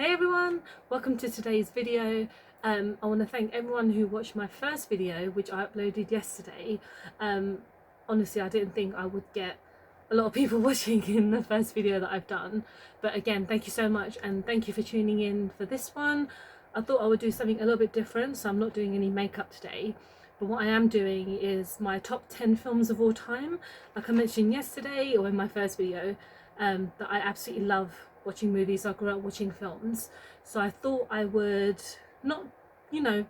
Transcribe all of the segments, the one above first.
Hey everyone, welcome to today's video. I want to thank everyone who watched my first video, which I uploaded yesterday. Honestly, I didn't think I would get a lot of people watching in the first video that I've done, but again, thank you so much and thank you for tuning in for this one. I thought I would do something a little bit different, so I'm not doing any makeup today, but what I am doing is my top 10 films of all time, like I mentioned yesterday or in my first video, that I absolutely love watching movies. I grew up watching films, so I thought I would not,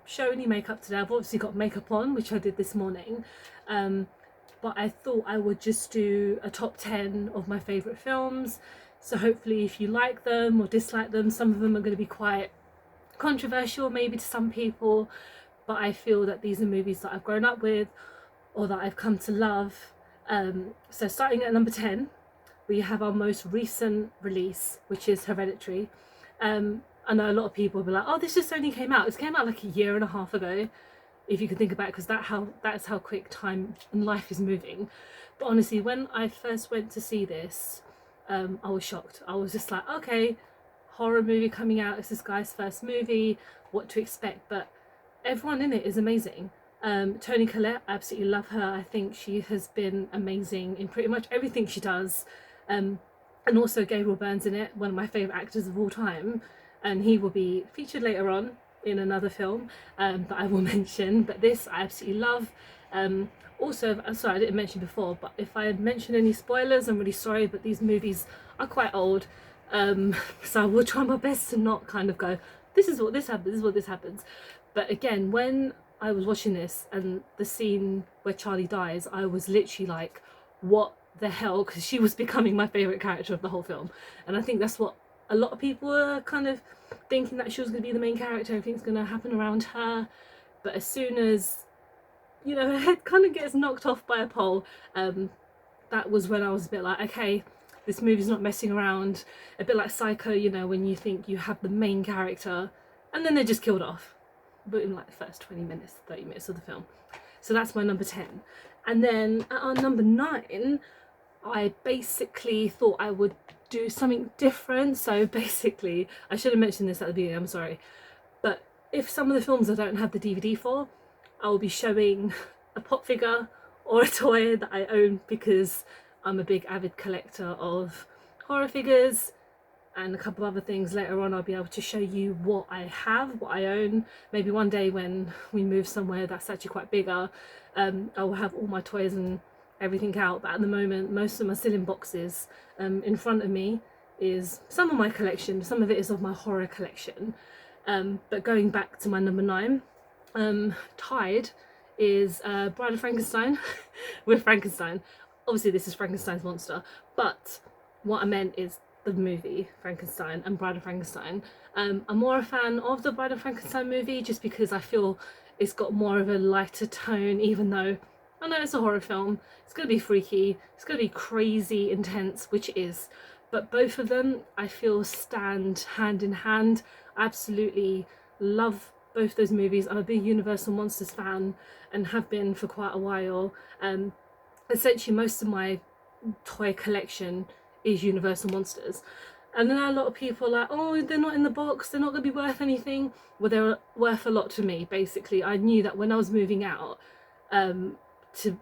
show any makeup today. I've obviously got makeup on, which I did this morning, but I thought I would just do a top 10 of my favourite films. So hopefully if you like them or dislike them, some of them are going to be quite controversial maybe to some people, but I feel that these are movies that I've grown up with or that I've come to love. So starting at number 10, we have our most recent release, which is Hereditary. I know a lot of people will be like, oh, this just only came out. It came out like a year and a half ago, if you can think about it, because that's how quick time and life is moving. But honestly, when I first went to see this, I was shocked. I was just like, okay, horror movie coming out, it's this guy's first movie, what to expect? But everyone in it is amazing. Toni Collette, I absolutely love her. I think she has been amazing in pretty much everything she does. And also Gabriel Byrne's in it, one of my favourite actors of all time, and he will be featured later on in another film that I will mention, but this I absolutely love. Also, sorry I didn't mention before, but if I mention any spoilers, I'm really sorry, but these movies are quite old, so I will try my best to not kind of go, this is what this happens, this is what this happens. But again, when I was watching this and the scene where Charlie dies, I was literally like, what the hell, because she was becoming my favourite character of the whole film, and I think that's what a lot of people were kind of thinking, that she was going to be the main character, everything's going to happen around her. But as soon as, her head kind of gets knocked off by a pole, that was when I was a bit like, okay, this movie's not messing around. A bit like Psycho, when you think you have the main character and then they're just killed off, but in like the first 20 minutes 30 minutes of the film. So that's my number 10. And then at our number 9, I basically thought I would do something different. So basically, I should have mentioned this at the beginning, I'm sorry, but if some of the films I don't have the DVD for, I will be showing a pop figure or a toy that I own, because I'm a big avid collector of horror figures and a couple of other things. Later on I'll be able to show you what I have, what I own. Maybe one day when we move somewhere that's actually quite bigger, I will have all my toys and everything out, but at the moment most of them are still in boxes. In front of me is some of my collection, some of it is of my horror collection. But going back to my number 9, tied is Bride of Frankenstein with Frankenstein. Obviously this is Frankenstein's monster, but what I meant is the movie Frankenstein and Bride of Frankenstein. I'm more a fan of the Bride of Frankenstein movie just because I feel it's got more of a lighter tone, even though I know it's a horror film, it's going to be freaky, it's going to be crazy intense, which it is, but both of them I feel stand hand in hand. I absolutely love both those movies. I'm a big Universal Monsters fan and have been for quite a while. Essentially most of my toy collection is Universal Monsters, and then a lot of people are like, oh, they're not in the box, they're not going to be worth anything. Well, they're worth a lot to me. Basically, I knew that when I was moving out to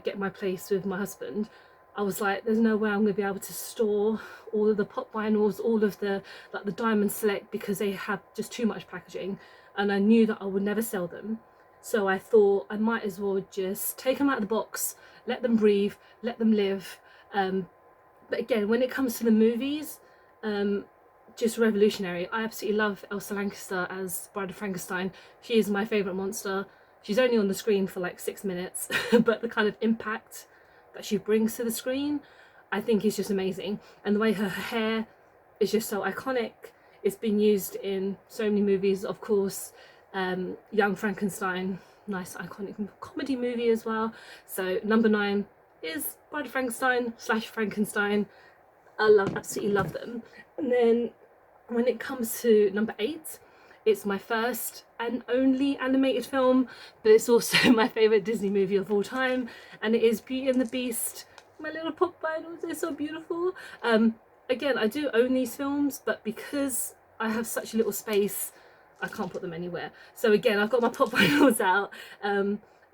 get my place with my husband, I was like, there's no way I'm going to be able to store all of the pop vinyls, all of the the Diamond Select, because they have just too much packaging, and I knew that I would never sell them. So I thought I might as well just take them out of the box, let them breathe, let them live. But again, when it comes to the movies, just revolutionary. I absolutely love Elsa Lanchester as Bride of Frankenstein. She is my favourite monster. She's only on the screen for like 6 minutes, but the kind of impact that she brings to the screen, I think is just amazing. And the way her hair is just so iconic. It's been used in so many movies, of course. Young Frankenstein, nice iconic comedy movie as well. So number 9 is Bride of Frankenstein / Frankenstein. I absolutely love them. And then when it comes to number 8, it's my first and only animated film, but it's also my favourite Disney movie of all time, and it is Beauty and the Beast. My little pop vinyls, they're so beautiful. Again, I do own these films, but because I have such little space, I can't put them anywhere. So again, I've got my pop vinyls out.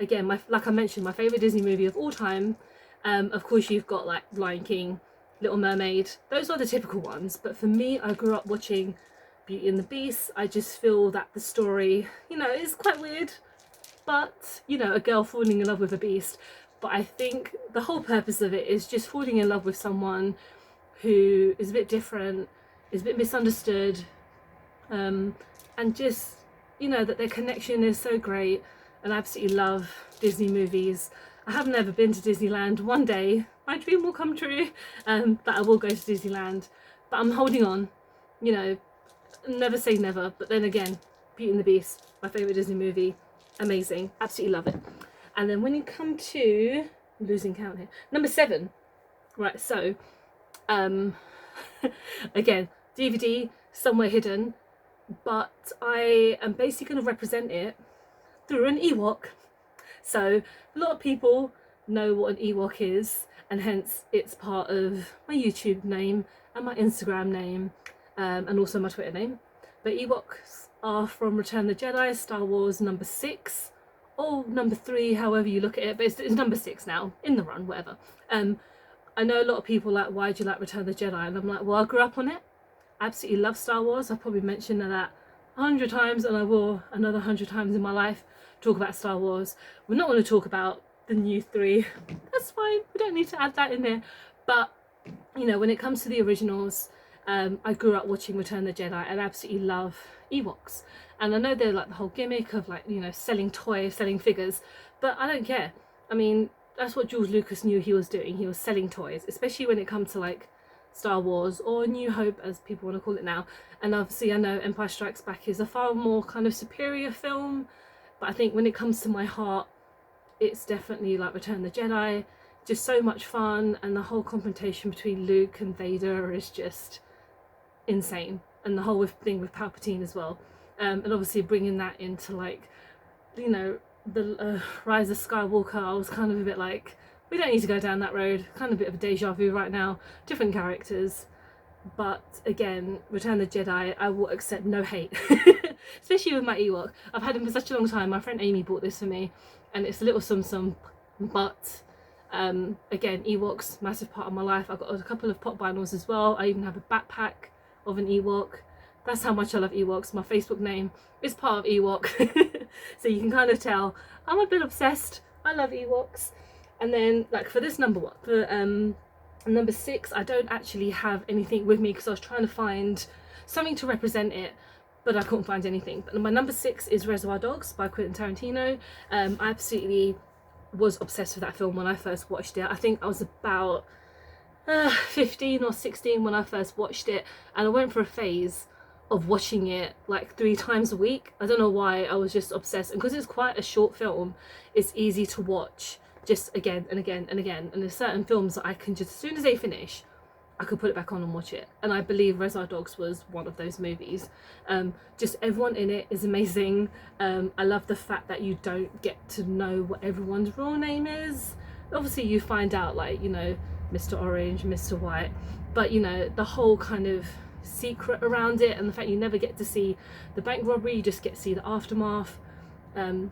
Again, like I mentioned, my favourite Disney movie of all time. Of course, you've got like Lion King, Little Mermaid. Those are the typical ones. But for me, I grew up watching Beauty and the Beast. I just feel that the story, you know, is quite weird. But, you know, a girl falling in love with a beast. But I think the whole purpose of it is just falling in love with someone who is a bit different, is a bit misunderstood, and just, you know, that their connection is so great. And I absolutely love Disney movies. I have never been to Disneyland. One day my dream will come true, that I will go to Disneyland, but I'm holding on, you know, never say never. But then again, Beauty and the Beast, my favourite Disney movie, amazing, absolutely love it. And then when you come to, I'm losing count here, number 7, right, so again, DVD, Somewhere Hidden, but I am basically going to represent it through an Ewok. So a lot of people know what an Ewok is, and hence it's part of my YouTube name and my Instagram name, and also my Twitter name. But Ewoks are from Return of the Jedi, Star Wars number 6, or number 3, however you look at it, but it's number 6 now, in the run, whatever. I know a lot of people like, why do you like Return of the Jedi? And I'm like, well, I grew up on it. I absolutely love Star Wars. I've probably mentioned that 100 times, and I will another 100 times in my life talk about Star Wars. We're not going to talk about the new 3. That's fine. We don't need to add that in there. But, you know, when it comes to the originals, I grew up watching Return of the Jedi and absolutely love Ewoks. And I know they're like the whole gimmick of like, you know, selling toys, selling figures, but I don't care. I mean, that's what George Lucas knew he was doing. He was selling toys, especially when it comes to like Star Wars, or New Hope as people want to call it now. And obviously I know Empire Strikes Back is a far more kind of superior film, but I think when it comes to my heart, it's definitely like Return of the Jedi. Just so much fun, and the whole confrontation between Luke and Vader is just insane, and the whole thing with Palpatine as well, and obviously bringing that into like, you know, the Rise of Skywalker. I was kind of a bit like, we don't need to go down that road. Kind of a bit of a deja vu right now, different characters. But again, Return of the Jedi, I will accept no hate, especially with my Ewok. I've had him for such a long time. My friend Amy bought this for me, and it's a little sum, but again, Ewoks, massive part of my life. I've got a couple of pop vinyls as well. I even have a backpack of an Ewok. That's how much I love Ewoks. My Facebook name is part of Ewok. So you can kind of tell I'm a bit obsessed. I love Ewoks. And then like for this number 1, for number 6, I don't actually have anything with me because I was trying to find something to represent it, but I couldn't find anything. But my number 6 is Reservoir Dogs by Quentin Tarantino. I absolutely was obsessed with that film when I first watched it. I think I was about 15 or 16 when I first watched it, and I went for a phase of watching it like 3 times a week. I don't know why, I was just obsessed, and because it's quite a short film, it's easy to watch just again and again and again. And there's certain films that I can just, as soon as they finish, I could put it back on and watch it, and I believe Reservoir Dogs was one of those movies. Just everyone in it is amazing. I love the fact that you don't get to know what everyone's real name is. Obviously you find out, like, you know, Mr. Orange, Mr. White, but you know, the whole kind of secret around it, and the fact you never get to see the bank robbery, you just get to see the aftermath. And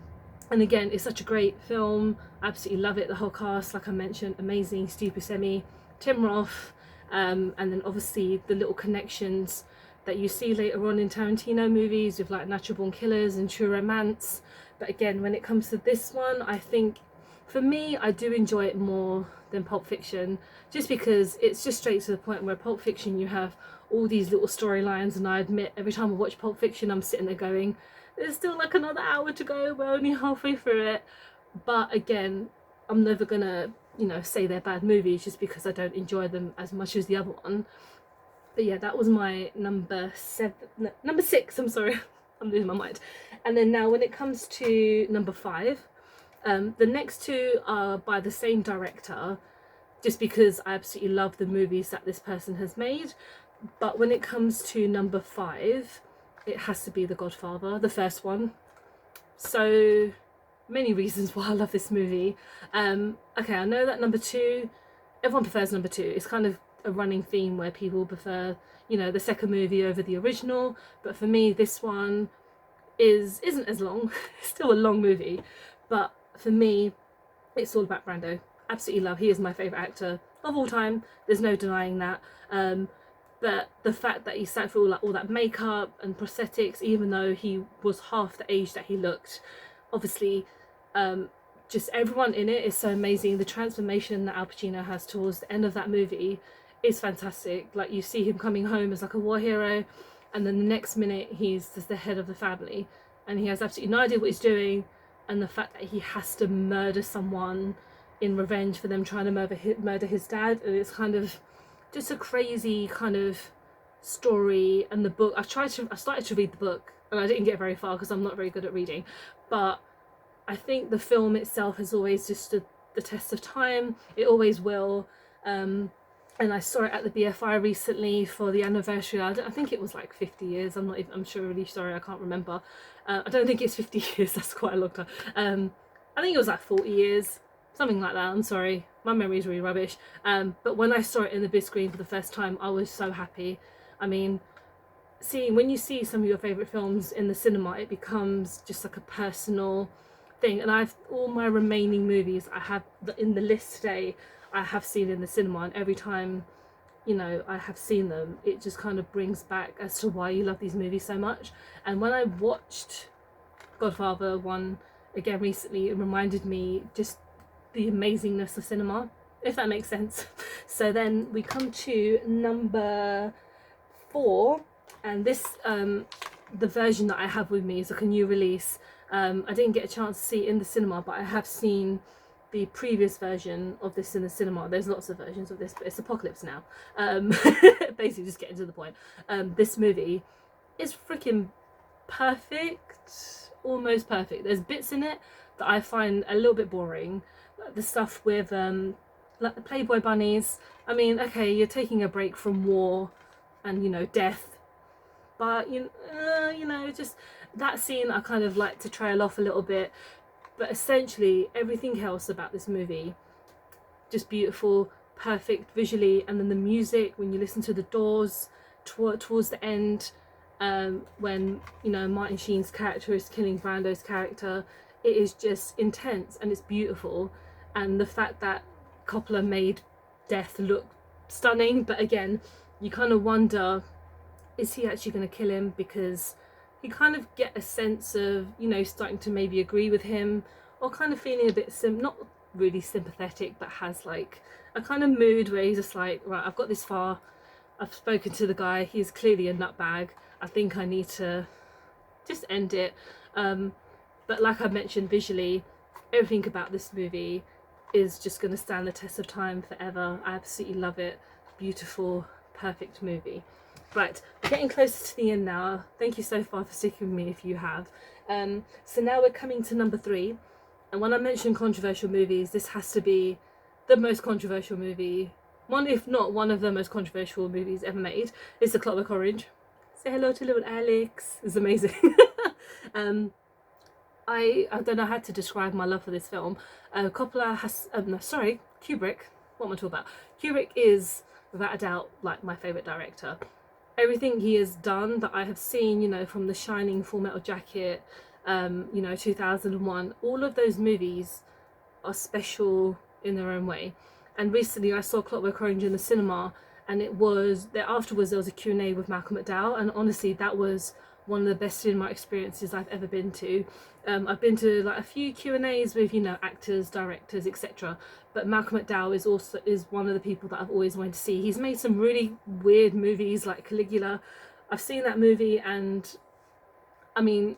again, it's such a great film. I absolutely love it. The whole cast, like I mentioned, amazing. Stu Buscemi, Tim Roth, and then obviously the little connections that you see later on in Tarantino movies with like Natural Born Killers and True Romance. But again, when it comes to this one, I think for me, I do enjoy it more than Pulp Fiction, just because it's just straight to the point, where Pulp Fiction you have all these little storylines, and I admit every time I watch Pulp Fiction I'm sitting there going, there's still like another hour to go, we're only halfway through it. But again, I'm never gonna, you know, say they're bad movies just because I don't enjoy them as much as the other one. But yeah, that was my number 6, I'm sorry, I'm losing my mind. And then now when it comes to number 5, the next 2 are by the same director, just because I absolutely love the movies that this person has made. But when it comes to number 5, it has to be The Godfather, the first one. So many reasons why I love this movie. Okay, I know that number 2, everyone prefers number 2. It's kind of a running theme where people prefer, you know, the second movie over the original, but for me this one isn't as long. It's still a long movie, but for me it's all about Brando. Absolutely love. He is my favourite actor of all time. There's no denying that. But the fact that he sat through all that makeup and prosthetics, even though he was half the age that he looked, obviously, just everyone in it is so amazing. The transformation that Al Pacino has towards the end of that movie is fantastic. Like, you see him coming home as like a war hero, and then the next minute he's just the head of the family, and he has absolutely no idea what he's doing. And the fact that he has to murder someone in revenge for them trying to murder his dad, and it's kind of just a crazy kind of story. And the book, I started to read the book, and I didn't get very far because I'm not very good at reading, but I think the film itself has always just stood the test of time. It always will. And I saw it at the BFI recently for the anniversary. I think it was like 50 years. I'm sure, really sorry, I can't remember. I don't think it's 50 years. That's quite a long time. I think it was like 40 years, something like that. I'm sorry, my memory's really rubbish. But when I saw it in the big screen for the first time, I was so happy. I mean, when you see some of your favourite films in the cinema, it becomes just like a personal thing. And all my remaining movies I have in the list today, I have seen in the cinema, and every time, you know, I have seen them, it just kind of brings back as to why you love these movies so much. And when I watched Godfather 1 again recently, it reminded me just the amazingness of cinema, if that makes sense. So then we come to number 4, and this the version that I have with me is like a new release. I didn't get a chance to see it in the cinema, but I have seen the previous version of this in the cinema. There's lots of versions of this, but it's Apocalypse Now. Basically, just getting to the point. This movie is freaking perfect, almost perfect. There's bits in it that I find a little bit boring. The stuff with like the Playboy bunnies. I mean, okay, you're taking a break from war and, you know, death, but you know, just that scene I kind of like to trail off a little bit. But essentially everything else about this movie, just beautiful, perfect visually. And then the music, when you listen to the Doors towards the end, when, you know, Martin Sheen's character is killing Brando's character, it is just intense and it's beautiful. And the fact that Coppola made death look stunning, but again, you kind of wonder, is he actually going to kill him? Because you kind of get a sense of, you know, starting to maybe agree with him, or kind of feeling a bit not really sympathetic, but has like a kind of mood where he's just like, right, I've got this far, I've spoken to the guy, he's clearly a nutbag, I think I need to just end it. But like I mentioned, visually, everything about this movie is just going to stand the test of time forever. I absolutely love it. Beautiful, perfect movie. Right, we're getting closer to the end now. Thank you so far for sticking with me if you have. So now we're coming to number 3. And when I mention controversial movies, this has to be the most controversial movie. One, if not one of the most controversial movies ever made. It's The Clockwork Orange. Say hello to little Alex. It's amazing. I don't know how to describe my love for this film. Coppola has... Kubrick. What am I talking about? Kubrick is, without a doubt, like my favourite director. Everything he has done that I have seen, you know, from The Shining, Full Metal Jacket, you know, 2001, all of those movies are special in their own way. And recently I saw Clockwork Orange in the cinema, and afterwards there was a Q&A with Malcolm McDowell, and honestly that was one of the best cinema experiences I've ever been to. I've been to like a few Q&As with, you know, actors, directors, etc. But Malcolm McDowell is one of the people that I've always wanted to see. He's made some really weird movies like Caligula. I've seen that movie, and I mean,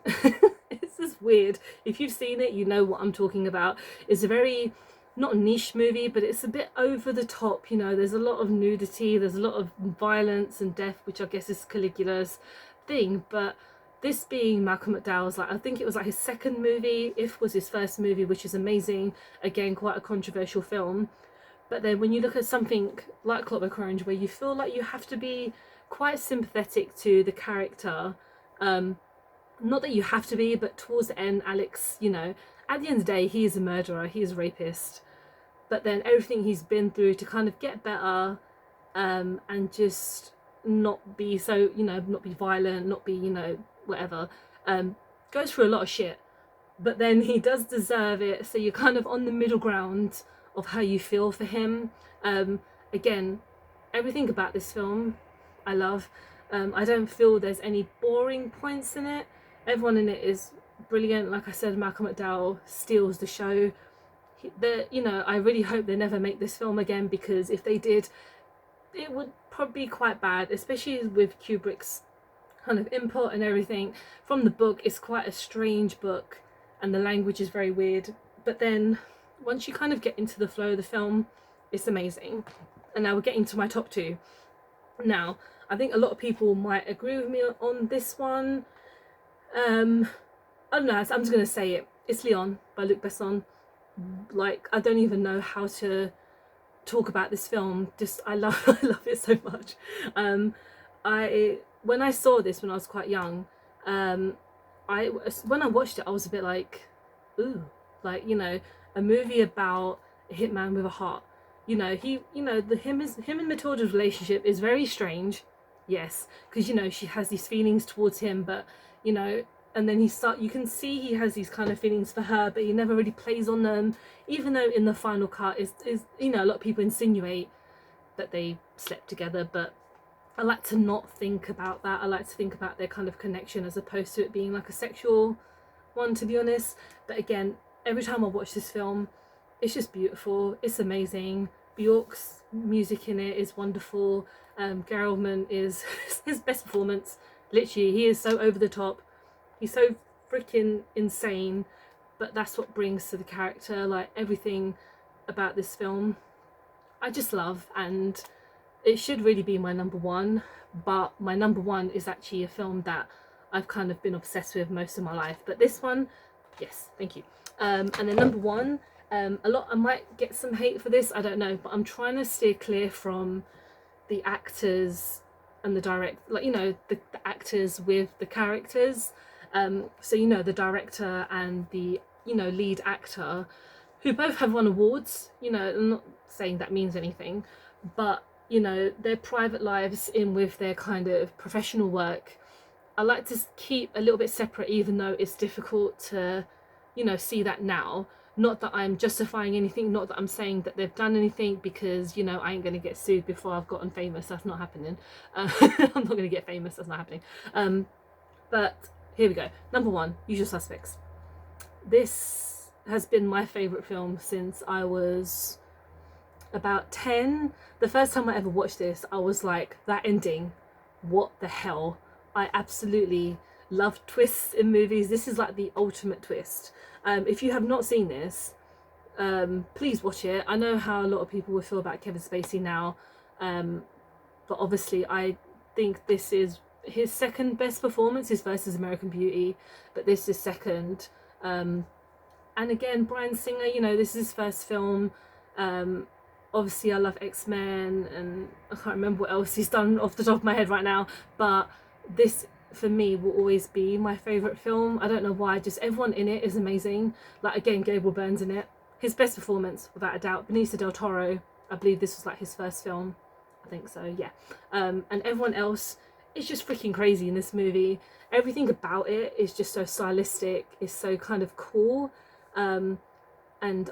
it's just weird. If you've seen it, you know what I'm talking about. It's a very, not niche movie, but it's a bit over the top, you know. There's a lot of nudity, there's a lot of violence and death, which I guess is Caligula's thing. But this being Malcolm McDowell's, like, I think it was like his second movie, if was his first movie, which is amazing. Again, quite a controversial film. But then when you look at something like Clockwork Orange, where you feel like you have to be quite sympathetic to the character, not that you have to be, but towards the end, Alex, you know, at the end of the day, he is a murderer, he is a rapist. But then everything he's been through to kind of get better, and just not be so, you know, not be violent, not be, you know, whatever. Goes through a lot of shit, but then he does deserve it, so you're kind of on the middle ground of how you feel for him. Again, everything about this film I love. I don't feel there's any boring points in it. Everyone in it is brilliant. Like I said, Malcolm McDowell steals the show. You know, I really hope they never make this film again, because if they did, it would probably be quite bad, especially with Kubrick's kind of input and everything. From the book, it's quite a strange book and the language is very weird, but then once you kind of get into the flow of the film, it's amazing. And now we're getting to my top 2. Now, I think a lot of people might agree with me on this one. I don't know, I'm just going to say it. It's Leon by Luc Besson. Like, I don't even know how to talk about this film. Just, I love it so much. When I saw this when I was quite young, when I watched it, I was a bit like, ooh, like, you know, a movie about a hitman with a heart. You know, him and Matilda's relationship is very strange, yes, because, you know, she has these feelings towards him, but, you know, and then you can see he has these kind of feelings for her, but he never really plays on them, even though in the final cut is you know, a lot of people insinuate that they slept together, but I like to not think about that. I like to think about their kind of connection as opposed to it being like a sexual one, to be honest. But again, every time I watch this film, it's just beautiful. It's amazing. Bjork's music in it is wonderful. Gary Oldman is his best performance. Literally, he is so over the top. He's so freaking insane, but that's what brings to the character. Like, everything about this film I just love, and it should really be my number 1, but my number 1 is actually a film that I've kind of been obsessed with most of my life. But this one, yes, thank you. And then number 1, I might get some hate for this, I don't know, but I'm trying to steer clear from the actors and the like, you know, the actors with the characters. So, you know, the director and the, you know, lead actor, who both have won awards. You know, I'm not saying that means anything, but, you know, their private lives in with their kind of professional work, I like to keep a little bit separate, even though it's difficult to, you know, see that now. Not that I'm justifying anything, not that I'm saying that they've done anything, because, you know, I ain't going to get sued before I've gotten famous. That's not happening. I'm not going to get famous. That's not happening. But here we go. Number 1, Usual Suspects. This has been my favourite film since I was about 10. The first time I ever watched this, I was like, that ending, what the hell? I absolutely love twists in movies. This is like the ultimate twist. If you have not seen this, please watch it. I know how a lot of people will feel about Kevin Spacey now, but obviously I think this is his second best performance. His first is American Beauty, but this is second. And again, Bryan Singer, you know, this is his first film. Obviously I love X-Men, and I can't remember what else he's done off the top of my head right now, but this for me will always be my favourite film. I don't know why, just everyone in it is amazing. Like, again, Gabriel Byrne's in it, his best performance without a doubt. Benicio del Toro, I believe this was like his first film, I think so, yeah. And everyone else is just freaking crazy in this movie. Everything about it is just so stylistic, it's so kind of cool, and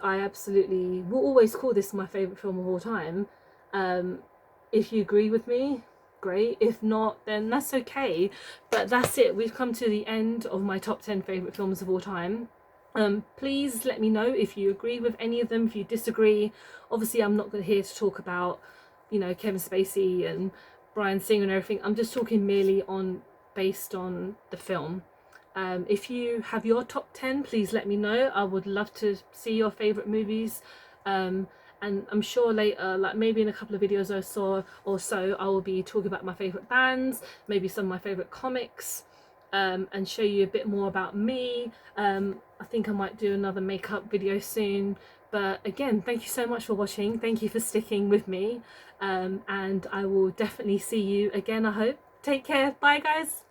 I absolutely will always call this my favourite film of all time. If you agree with me, great. If not, then that's okay. But that's it. We've come to the end of my top 10 favourite films of all time. Please let me know if you agree with any of them, if you disagree. Obviously, I'm not here to talk about, you know, Kevin Spacey and Bryan Singer and everything. I'm just talking merely based on the film. If you have your top 10, please let me know. I would love to see your favourite movies. And I'm sure later, like maybe in a couple of videos or so, I will be talking about my favourite bands, maybe some of my favourite comics, and show you a bit more about me. I think I might do another makeup video soon. But again, thank you so much for watching. Thank you for sticking with me. And I will definitely see you again, I hope. Take care. Bye, guys.